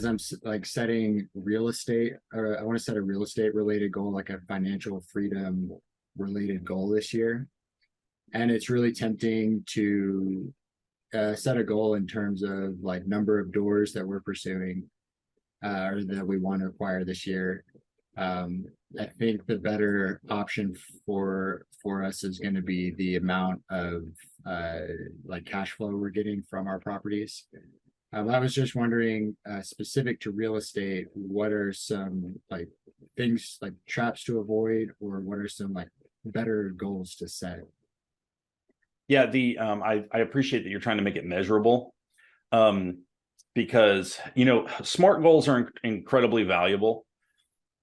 as like setting real estate, or I want to set a real estate related goal, like a financial freedom related goal this year. And it's really tempting to set a goal in terms of like number of doors that we're pursuing or that we want to acquire this year. Um, I think the better option for us is going to be the amount of uh, like cash flow we're getting from our properties. I was just wondering, specific to real estate, what are some like things like traps to avoid, or what are some like better goals to set? Yeah, I appreciate that you're trying to make it measurable, because smart goals are incredibly valuable.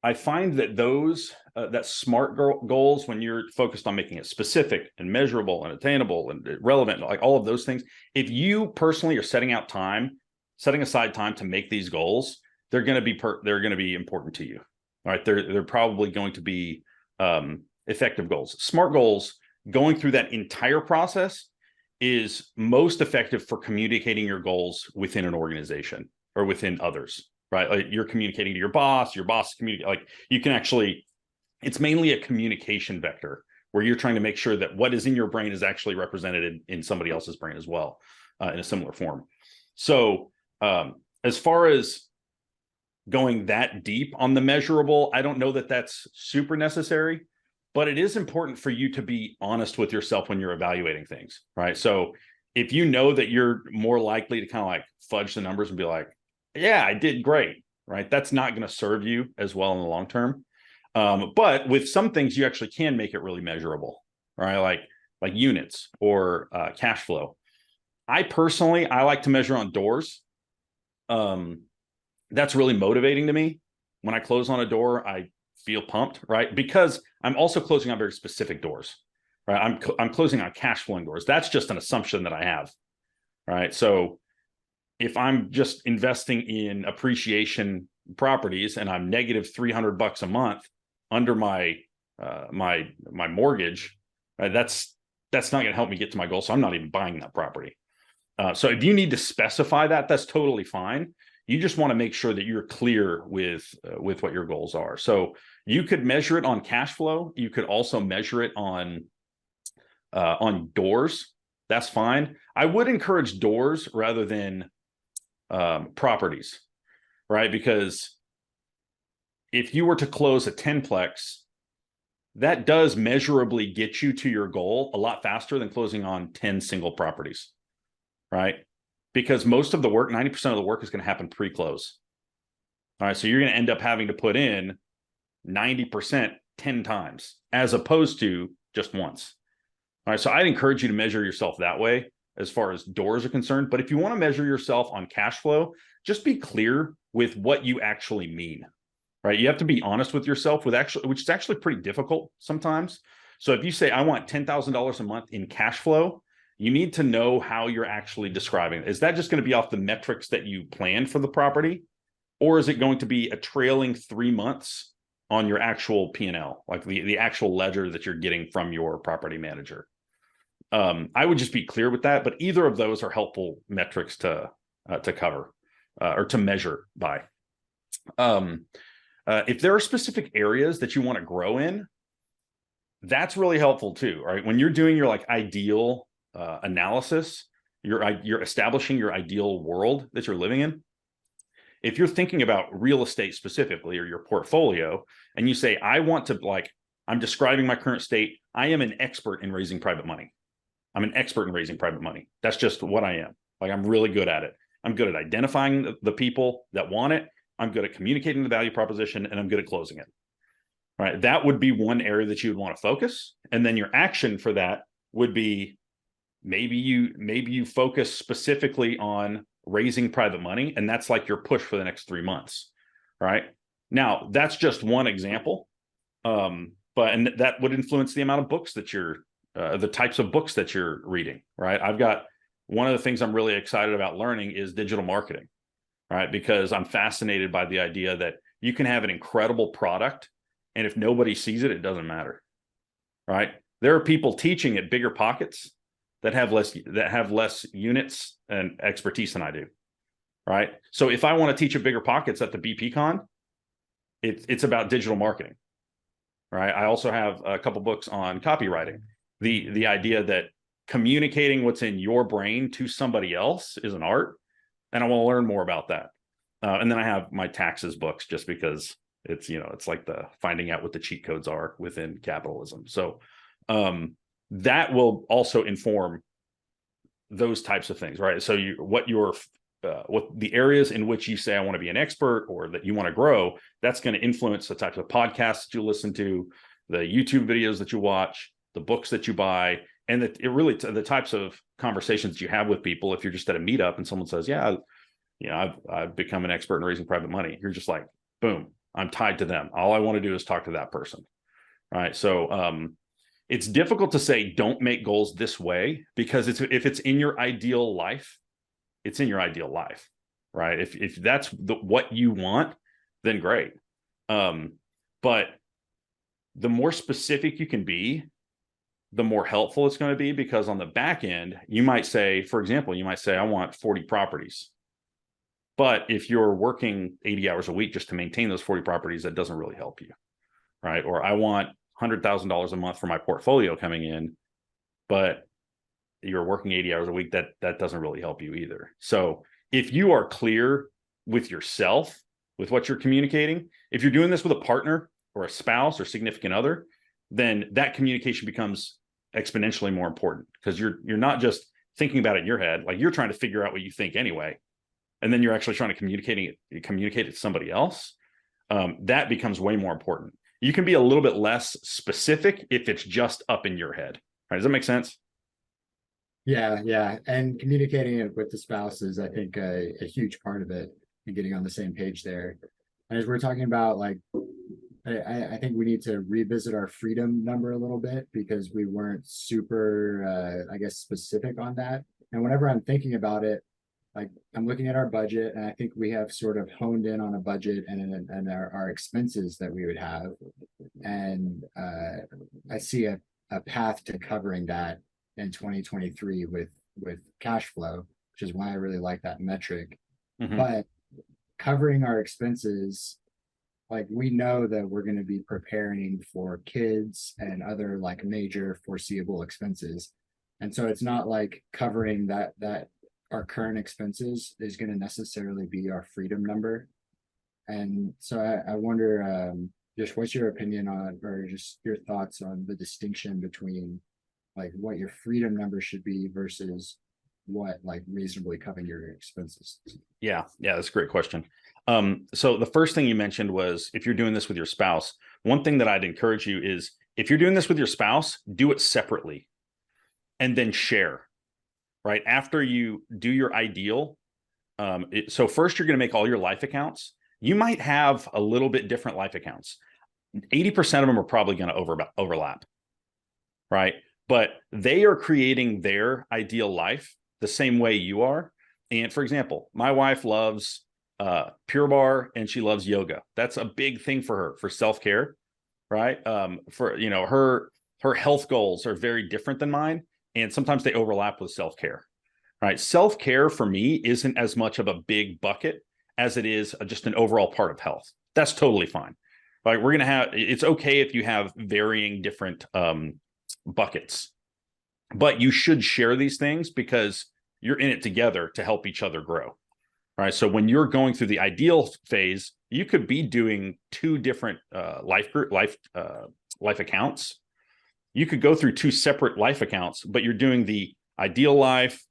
I find that those that smart goals, when you're focused on making it specific and measurable and attainable and relevant, like all of those things, if you personally are setting aside time to make these goals, they're going to be important to you. All right, they're probably going to be effective goals. Smart goals, going through that entire process, is most effective for communicating your goals within an organization or within others. Right, like you're communicating to your boss communicate, like you can actually, it's mainly a communication vector where you're trying to make sure that what is in your brain is actually represented in somebody else's brain as well, in a similar form. So as far as going that deep on the measurable, I don't know that that's super necessary, but it is important for you to be honest with yourself when you're evaluating things, right? So if you know that you're more likely to kind of like fudge the numbers and be like, yeah, I did great, right? That's not going to serve you as well in the long term. But with some things, you actually can make it really measurable, right? Like units or cash flow. I like to measure on doors. That's really motivating to me. When I close on a door, I feel pumped, right? Because I'm also closing on very specific doors, right? I'm closing on cash flowing doors. That's just an assumption that I have, right? So if I'm just investing in appreciation properties and I'm negative $300 a month under my mortgage, right, that's not going to help me get to my goal. So I'm not even buying that property. So if you need to specify that, that's totally fine. You just want to make sure that you're clear with what your goals are. So you could measure it on cash flow. You could also measure it on doors. That's fine. I would encourage doors rather than properties, right? Because if you were to close a 10-plex, that does measurably get you to your goal a lot faster than closing on 10 single properties, right? Because most of the work, 90% of the work, is going to happen pre-close. All right, so you're going to end up having to put in 90% 10 times as opposed to just once. All right, so I'd encourage you to measure yourself that way as far as doors are concerned. But if you want to measure yourself on cash flow, just be clear with what you actually mean, right? You have to be honest with yourself, which is actually pretty difficult sometimes. So if you say, I want $10,000 a month in cash flow, you need to know how you're actually describing it. Is that just going to be off the metrics that you planned for the property? Or is it going to be a trailing 3 months on your actual P&L, like the actual ledger that you're getting from your property manager? I would just be clear with that, but either of those are helpful metrics to cover or to measure by. If there are specific areas that you want to grow in, that's really helpful too, right? When you're doing your like ideal analysis, you're establishing your ideal world that you're living in. If you're thinking about real estate specifically or your portfolio, and you say, I'm describing my current state, I am an expert in raising private money. I'm an expert in raising private money. That's just what I am. Like, I'm really good at it. I'm good at identifying the people that want it. I'm good at communicating the value proposition, and I'm good at closing it. All right. That would be one area that you would want to focus. And then your action for that would be maybe you focus specifically on raising private money, and that's like your push for the next 3 months. Right. Now, that's just one example. And that would influence the amount of books that the types of books that you're reading, right? I've got one of the things I'm really excited about learning is digital marketing, right? Because I'm fascinated by the idea that you can have an incredible product, and if nobody sees it, it doesn't matter, right? There are people teaching at bigger pockets that have less units and expertise than I do, right? So if I want to teach a bigger pockets at the BP Con, it's about digital marketing, right? I also have a couple books on copywriting. The idea that communicating what's in your brain to somebody else is an art, and I want to learn more about that. And then I have my taxes books, just because it's, you know, it's like the finding out what the cheat codes are within capitalism. So that will also inform those types of things, right? So what the areas in which you say I want to be an expert or that you want to grow, that's going to influence the types of podcasts that you listen to, the YouTube videos that you watch, the books that you buy, and that it really the types of conversations that you have with people. If you're just at a meetup and someone says, yeah, you know, I've become an expert in raising private money, you're just like, boom, I'm tied to them. All I want to do is talk to that person, right? So it's difficult to say don't make goals this way, because if it's in your ideal life, it's in your ideal life, right? If that's what you want, then great. But the more specific you can be, the more helpful it's going to be, because on the back end, you might say, for example, you might say, I want 40 properties. But if you're working 80 hours a week just to maintain those 40 properties, that doesn't really help you, right? Or I want $100,000 a month for my portfolio coming in, but you're working 80 hours a week, that doesn't really help you either. So if you are clear with yourself, with what you're communicating, if you're doing this with a partner or a spouse or significant other, then that communication becomes exponentially more important, because you're not just thinking about it in your head, like you're trying to figure out what you think anyway, and then you're actually trying to communicate it to somebody else. That becomes way more important. You can be a little bit less specific if it's just up in your head, right? Does that make sense? Yeah. And communicating it with the spouse is, I think, a huge part of it, and getting on the same page there. And as we're talking about, like, I think we need to revisit our freedom number a little bit, because we weren't super, I guess, specific on that. And whenever I'm thinking about it, like, I'm looking at our budget, and I think we have sort of honed in on a budget and our expenses that we would have. And I see a path to covering that in 2023 with cash flow, which is why I really like that metric. Mm-hmm. But covering our expenses, like, we know that we're going to be preparing for kids and other like major foreseeable expenses. And so it's not like covering that our current expenses is going to necessarily be our freedom number. And so I wonder, just what's your opinion on, or just your thoughts on the distinction between like what your freedom number should be versus what like reasonably covering your expenses. Yeah, that's a great question. So the first thing you mentioned was, if you're doing this with your spouse, one thing that I'd encourage you is, if you're doing this with your spouse, do it separately and then share, right? After you do your ideal. So first you're going to make all your life accounts. You might have a little bit different life accounts. 80% of them are probably going to overlap, right? But they are creating their ideal life the same way you are. And for example, my wife loves Pure Barre, and she loves yoga. That's a big thing for her, for self-care, right? For, you know, her health goals are very different than mine, and sometimes they overlap with self-care, right? Self-care for me isn't as much of a big bucket as it is just an overall part of health. That's totally fine. Like, we're going to have, it's okay if you have varying different buckets, but you should share these things, because you're in it together to help each other grow. Right. So when you're going through the ideal phase, you could be doing two different life accounts. You could go through two separate life accounts, but you're doing the ideal life,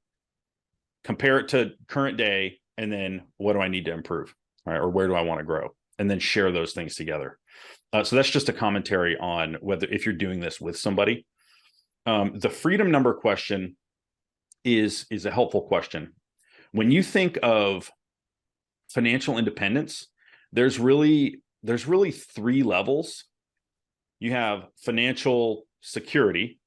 compare it to current day, and then what do I need to improve, right? Or where do I want to grow? And then share those things together. So that's just a commentary on whether, if you're doing this with somebody. The freedom number question is a helpful question. When you think of financial independence, there's really three levels. You have financial security,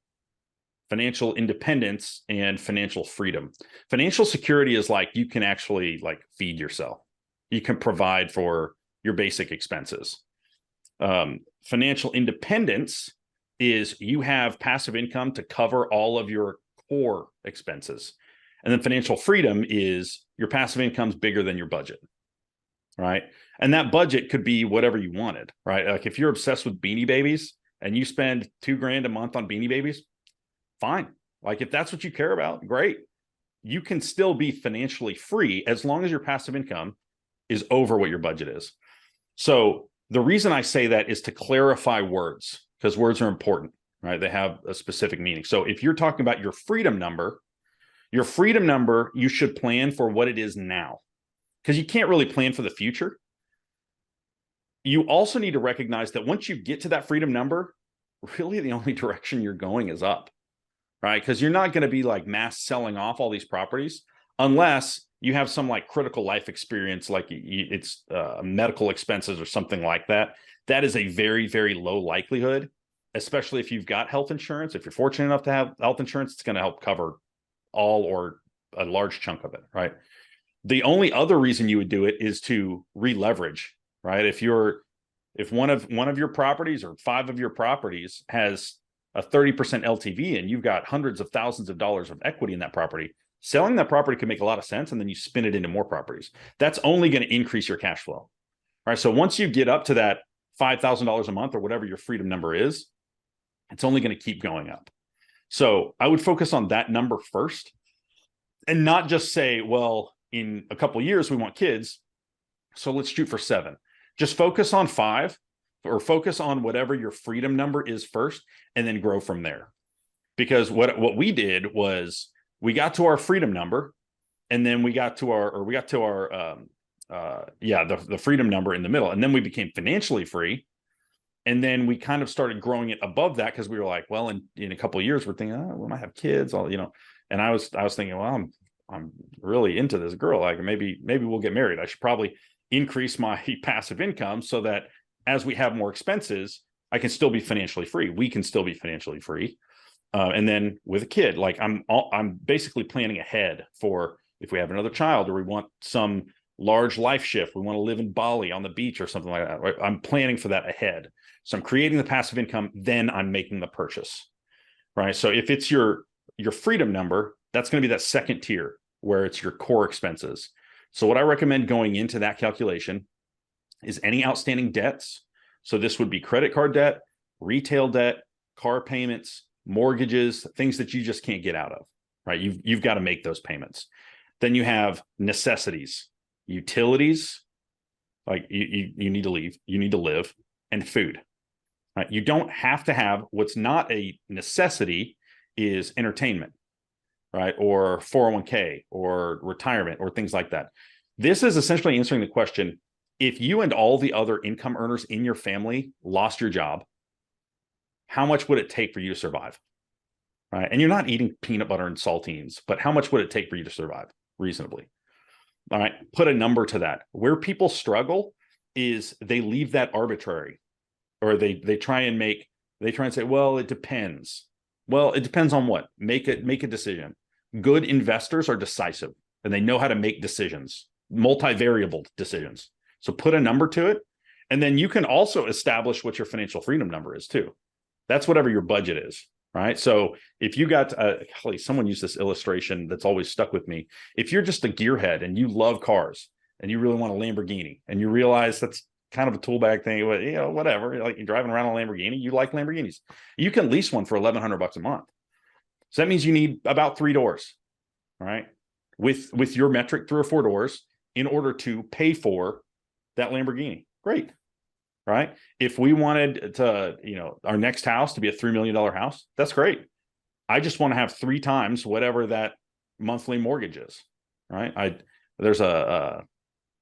financial independence, and financial freedom. Financial security is like, you can actually like feed yourself. You can provide for your basic expenses. Financial independence is you have passive income to cover all of your core expenses. And then financial freedom is your passive income's bigger than your budget, right? And that budget could be whatever you wanted, right? Like if you're obsessed with Beanie Babies and you spend $2,000 a month on Beanie Babies, fine. Like if that's what you care about, great. You can still be financially free as long as your passive income is over what your budget is. So the reason I say that is to clarify words, because words are important, right? They have a specific meaning. So if you're talking about your freedom number, you should plan for what it is now, because you can't really plan for the future. You also need to recognize that once you get to that freedom number, really the only direction you're going is up, right? Because you're not going to be like mass selling off all these properties unless you have some like critical life experience, like it's medical expenses or something like that. That is a very, very low likelihood, especially if you've got health insurance. If you're fortunate enough to have health insurance, it's going to help cover all or a large chunk of it, right? The only other reason you would do it is to re-leverage, right? If one of your properties or 5 of your properties has a 30% LTV and you've got hundreds of thousands of dollars of equity in that property, selling that property can make a lot of sense, and then you spin it into more properties. That's only going to increase your cash flow, right? So once you get up to that $5,000 a month or whatever your freedom number is, it's only going to keep going up. So I would focus on that number first and not just say, well, in a couple of years, we want kids, so let's shoot for 7. Just focus on 5 or focus on whatever your freedom number is first and then grow from there. Because what we did was we got to our freedom number and then we got to our the freedom number in the middle, and then we became financially free. And then we kind of started growing it above that because we were like, well, in a couple of years, we're thinking, oh, we might have kids, and I was thinking, well, I'm really into this girl. Like maybe we'll get married. I should probably increase my passive income so that as we have more expenses, I can still be financially free. We can still be financially free. And then with a kid, like I'm basically planning ahead for if we have another child or we want some large life shift, we want to live in Bali on the beach or something like that. Right? I'm planning for that ahead. So I'm creating the passive income, then I'm making the purchase, right? So if it's your freedom number, that's going to be that second tier where it's your core expenses. So what I recommend going into that calculation is any outstanding debts. So this would be credit card debt, retail debt, car payments, mortgages, things that you just can't get out of, right? You've got to make those payments. Then you have necessities, utilities, like you need to live, and food, right? You don't have to have, what's not a necessity is entertainment, right? Or 401k or retirement or things like that. This is essentially answering the question, if you and all the other income earners in your family lost your job, how much would it take for you to survive? Right? And you're not eating peanut butter and saltines, but how much would it take for you to survive reasonably? All right, put a number to that. Where people struggle is they leave that arbitrary, or they try and say, well, it depends. Well, it depends on what? Make a decision. Good investors are decisive and they know how to make decisions, multivariable decisions. So put a number to it. And then you can also establish what your financial freedom number is too. That's whatever your budget is, right? So if you got, someone used this illustration that's always stuck with me. If you're just a gearhead and you love cars and you really want a Lamborghini and you realize that's kind of a tool bag thing, whatever, like you're driving around a Lamborghini, you like Lamborghinis, you can lease one for $1,100 a month. So that means you need about 3 doors, right? With your metric, 3 or 4 doors in order to pay for that Lamborghini. Great. Right? If we wanted to, our next house to be a $3 million house, that's great. I just want to have 3 times whatever that monthly mortgage is, right? There's a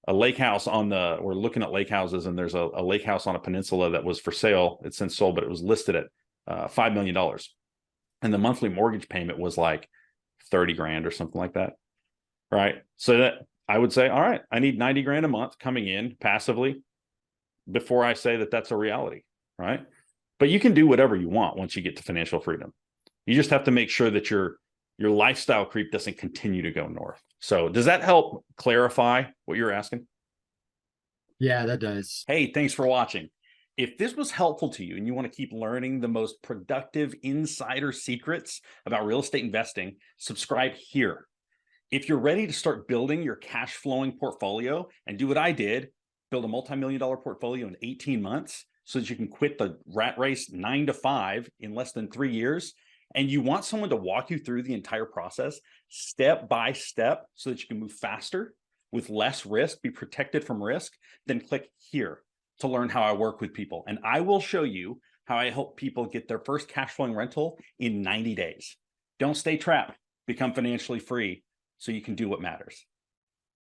lake house we're looking at lake houses, and there's a lake house on a peninsula that was for sale. It's since sold, but it was listed at $5 million. And the monthly mortgage payment was like 30 grand or something like that. Right. So that I would say, all right, I need 90 grand a month coming in passively before I say that that's a reality. Right. But you can do whatever you want once you get to financial freedom. You just have to make sure that your lifestyle creep doesn't continue to go north. So does that help clarify what you're asking? Yeah, that does. Hey, thanks for watching. If this was helpful to you and you want to keep learning the most productive insider secrets about real estate investing, subscribe here. If you're ready to start building your cash flowing portfolio and do what I did, build a multi-million-dollar portfolio in 18 months so that you can quit the rat race 9 to 5 in less than 3 years, and you want someone to walk you through the entire process step by step so that you can move faster with less risk, be protected from risk, then click here to learn how I work with people. And I will show you how I help people get their first cash flowing rental in 90 days. Don't stay trapped, become financially free so you can do what matters.